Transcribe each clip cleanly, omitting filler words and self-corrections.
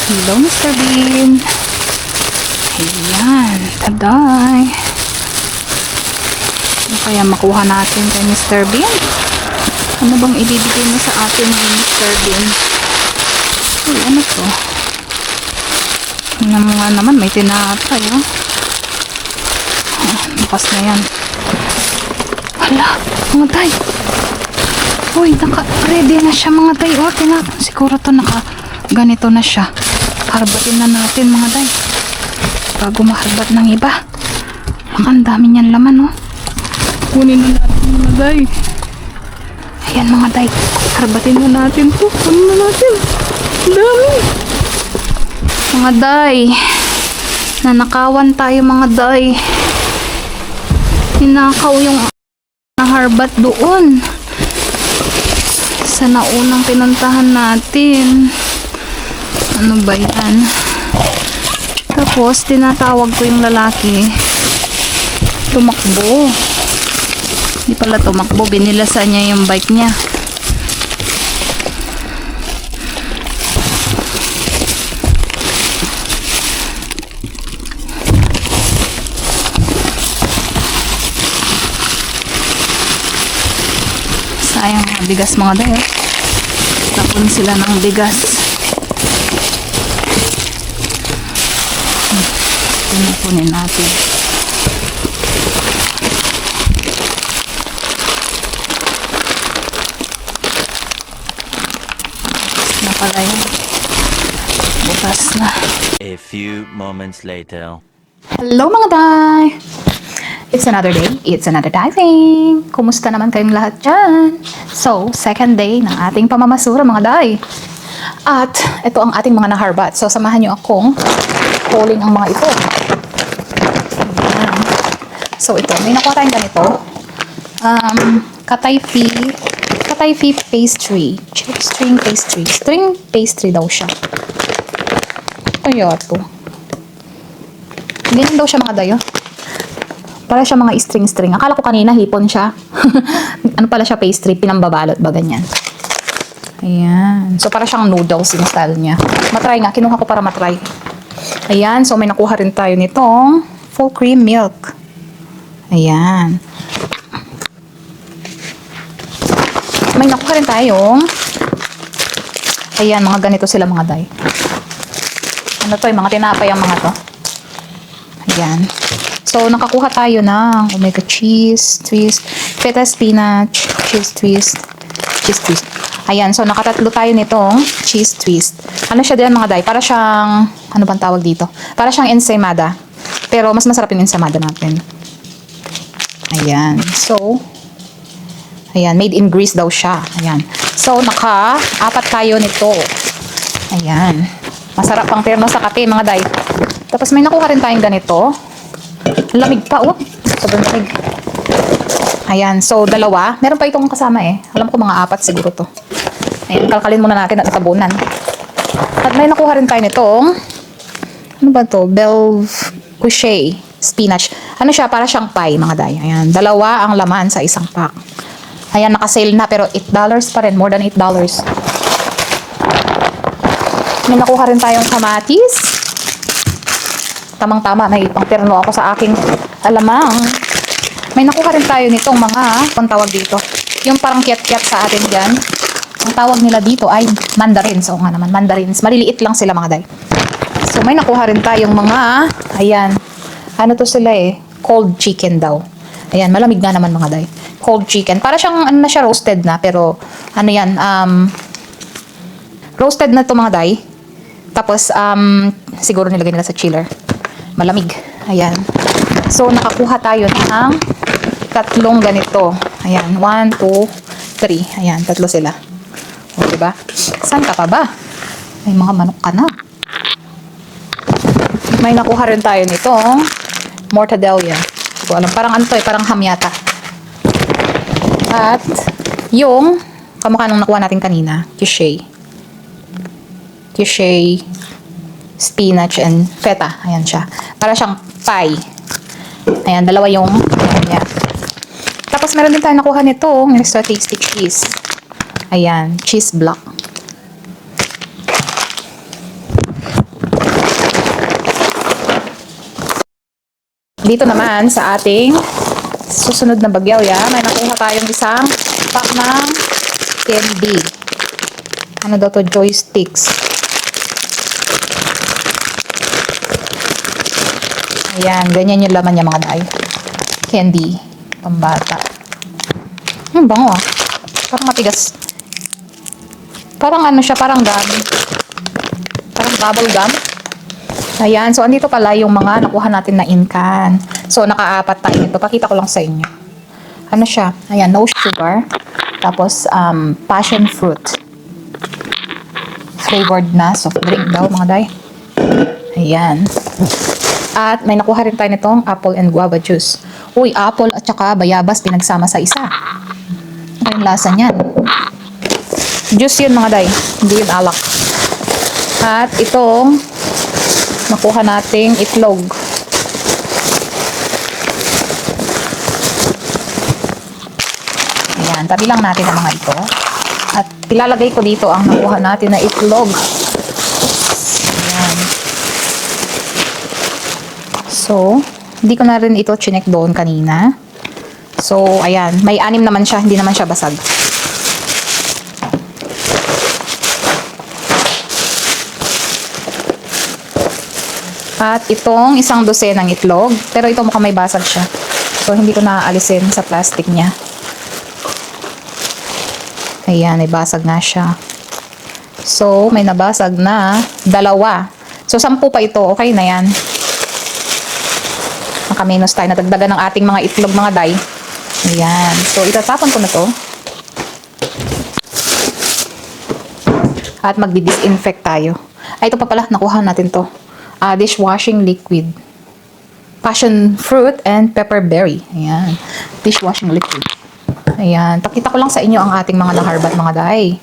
Hello, Mr. Bean. Ayan, taday. Ano kaya makuha natin kay Mr. Bean? Ano bang ibibigay mo sa atin kay Mr. Bean? Uy, ano to? Ano nga naman, may tinapay, oh. Bukas na yan. Hala, mga tay. Uy, naka-ready na siya mga tay. Oh, tinapay. Siguro to ganito na siya. Harbatin na natin mga day. Bago maharbat ng iba. Ang dami niyan laman, oh. Kunin na natin mga day. Ayan mga day. Harbatin na natin to. Kunin na natin. Ang dami. Mga day. Nanakawan tayo mga day. Ninakaw yung naharbat doon. Sa naunang pinuntahan natin. Ano ba yan? Tapos, tinatawag ko yung lalaki. Tumakbo. Hindi pala tumakbo. Binilasan niya yung bike niya. Sayang mga bigas mga dayo. Tapon sila ng bigas. Punin natin. Na pala yun. Bukas na. A few moments later. Hello mga day! It's another day. It's another diving. Kumusta naman kayong lahat dyan? So, second day ng ating pamamasura mga day. At ito ang ating mga naharbat. So, samahan nyo akong pulling ang mga ito. Ayan. So, ito. May nakuha tayong ganito. Katayfi pastry. String pastry. String pastry daw siya. Kaya ito. Ganyan daw siya mga dayo. Para siya mga string-string. Akala ko kanina hipon siya. Ano pala siya pastry? Pinambabalot ba ganyan? Ayan. So, para siyang noodles yung style niya. Matry nga. Kinuha ko para matry. Ayan. So, may nakuha rin tayo nitong full cream milk. Ayan. May nakuha rin tayong ayan, mga ganito sila mga day. Ano to? Yung mga tinapay ang mga to. Ayan. So, nakakuha tayo ng omega cheese, twist, feta spinach, cheese twist, cheese twist. Ayan. So, nakatatlo tayo nitong cheese twist. Ano siya din mga day? Para siyang, ano bang tawag dito? Para siyang ensaymada. Pero, mas masarap yung ensaymada natin. Ayan. So, ayan. Made in Greece daw siya. Ayan. So, naka-apat tayo nito. Ayan. Masarap pang terno sa kape mga day. Tapos, may nakuha rin tayong ganito. Lamig pa, oh. Sobrang lamig. Ayan, so dalawa. Meron pa itong kasama eh. Alam ko mga apat siguro to. Ayan, kalkalin muna natin at tabunan. At may nakuha rin tayo nitong, ano ba to? Belve couché spinach. Ano siya? Para siyang pie, mga day. Ayan, dalawa ang laman sa isang pack. Ayan, nakasale na pero $8 pa rin. More than $8. May nakuha rin tayong kamatis. Tamang-tama, may pangterno ako sa aking alamang. May nakuha rin tayo nitong mga, ang tawag dito, yung parang kiat-kiat sa atin dyan. Ang tawag nila dito ay mandarins. O nga naman, mandarins. Maliliit lang sila mga day. So, may nakuha rin tayong mga, ayan, ano to sila eh, cold chicken daw. Ayan, malamig nga naman mga day. Cold chicken. Para siyang, ano na siya, roasted na. Pero, ano yan, roasted na to mga day. Tapos, siguro nilagay nila sa chiller. Malamig. Ayan. So, nakakuha tayo ng tatlong ganito. Ayan. 1, 2, 3. Ayan. Tatlo sila. O, diba? Saan ka pa ba? May mga manok ka na. May nakuha rin tayo nitong mortadella. Hindi ko alam. Parang ano to eh. Parang ham yata. At, yung kamukha nung nakuha natin kanina. Quiche spinach and feta. Ayan siya. Para siyang pie. Ayan, dalawa yung ayan. Tapos meron din tayo nakuha nito, yung extra tasty cheese. Ayan, cheese block. Dito naman sa ating susunod na bagyaw, may nakuha tayong isang pack ng candy. Ano daw to? Joysticks. Ayan, ganyan yung laman niya mga day. Candy. Pambata. Bango ah. Parang matigas. Parang ano siya, parang gum. Parang bubble gum. Ayan, so andito pala yung mga nakuha natin na incan. So, nakaapat tayo nito. Pakita ko lang sa inyo. Ano siya? Ayan, no sugar. Tapos, passion fruit. Flavored na soft drink daw, mga day. Ayan. At may nakuha rin tayo nitong apple and guava juice. Uy, apple at saka bayabas pinagsama sa isa. Ano yung lasa niyan? Juice yun, mga day. Hindi yun alak. At itong nakuha nating itlog. Ayan, tabi lang natin ang mga ito. At ilalagay ko dito ang nakuha natin na itlog. Ayan. So, hindi ko na rin ito chinek doon kanina. So, ayan. May 6 naman siya. Hindi naman siya basag. At itong 1 dosenang itlog. Pero ito mukhang may basag siya. So, hindi ko naaalisin sa plastic niya. Ayan, may basag nga siya. So, may nabasag na 2. So, 10 pa ito. Okay na yan. Nakaminos tayo. Nadagdagan ng ating mga itlog, mga day. Ayan. So, itatapon ko na to. At magdi-disinfect tayo. Ay, ito pa pala. Nakuha natin to. Dishwashing liquid. Passion fruit and pepperberry. Ayan. Dishwashing liquid. Ayan. Pakita ko lang sa inyo ang ating mga naharbat, mga day.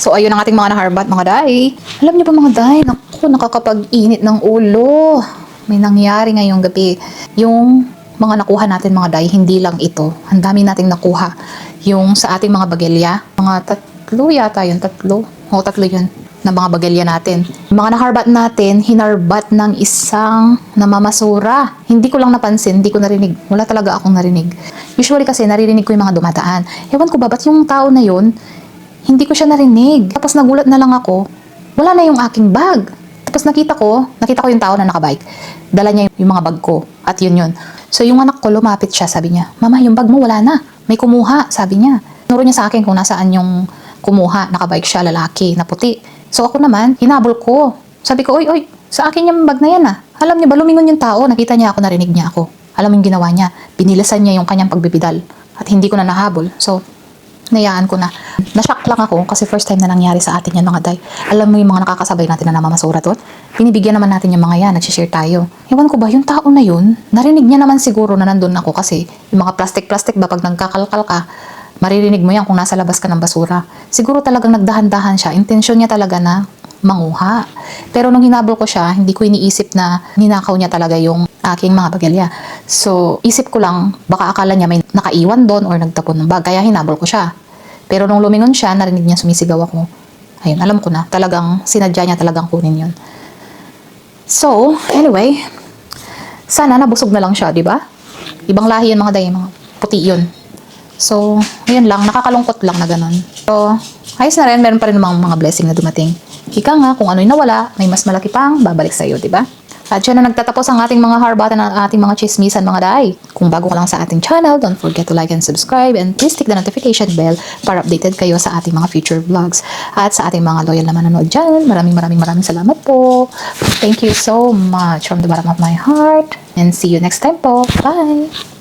So, ayun ang ating mga naharbat, mga day. Alam niyo ba, mga day, naku, nakakapag-init ng ulo. May nangyari ngayong gabi. Yung mga nakuha natin, mga day, hindi lang ito. Ang dami nating nakuha. Yung sa ating mga bagelya, mga 3 yata yun, 3. O, 3 yun, na mga bagelya natin. Yung mga naharbat natin, hinarbat ng isang namamasura. Hindi ko lang napansin, hindi ko narinig. Wala talaga akong narinig. Usually kasi, naririnig ko yung mga dumadaan. Ewan ko ba, ba't yung tao na yun, hindi ko siya narinig. Tapos nagulat na lang ako, wala na yung aking bag. Tapos nakita ko yung tao na nakabike. Dala niya yung mga bag ko. At yun. So yung anak ko, lumapit siya, sabi niya, "Mama, yung bag mo wala na. May kumuha," sabi niya. Nuro niya sa akin kung nasaan yung kumuha. Nakabike siya, lalaki, na puti. So ako naman, hinabol ko. Sabi ko, oy, sa akin yung bag na yan ah. Alam niyo ba, lumingon yung tao, nakita niya ako, narinig niya ako. Alam mo yung ginawa niya, binilasan niya yung kanyang pagbibidal. At hindi ko na nahabol. So, nayaan ko na. Nashock lang ako kasi first time na nangyari sa atin yan, mga day. Alam mo yung mga nakakasabay natin na namamasura doon? Binibigyan naman natin yung mga yan, nagsishare tayo. Ewan ko ba, yung tao na yun, narinig niya naman siguro na nandun ako kasi yung mga plastic ba, pag nagkakalkal ka, maririnig mo yan kung nasa labas ka ng basura. Siguro talagang nagdahan-dahan siya. Intensyon niya talaga na manguha. Pero nung hinabol ko siya, hindi ko iniisip na ninakaw niya talaga yung aking mga bagelya. So, isip ko lang, baka akala niya may nakaiwan doon or nagtapon ng bag, kaya hinabol ko siya. Pero nung lumingon siya, narinig niya sumisigaw ako. Ayun, alam ko na, talagang sinadya niya talagang kunin yun. So, anyway, sana nabusog na lang siya, di ba? Ibang lahi yan, mga day, mga puti yun. So, ayun lang, nakakalungkot lang na ganun. So, ayos na rin, meron pa rin mga blessing na dumating. Ika nga, kung ano'y nawala, may mas malaki pang babalik sa'yo, di ba? At dyan na nagtatapos ang ating mga harbatan at ating mga chismisan mga day. Kung bago ka lang sa ating channel, don't forget to like and subscribe and please click the notification bell para updated kayo sa ating mga future vlogs. At sa ating mga loyal na manonood dyan, maraming salamat po. Thank you so much from the bottom of my heart and see you next time po. Bye!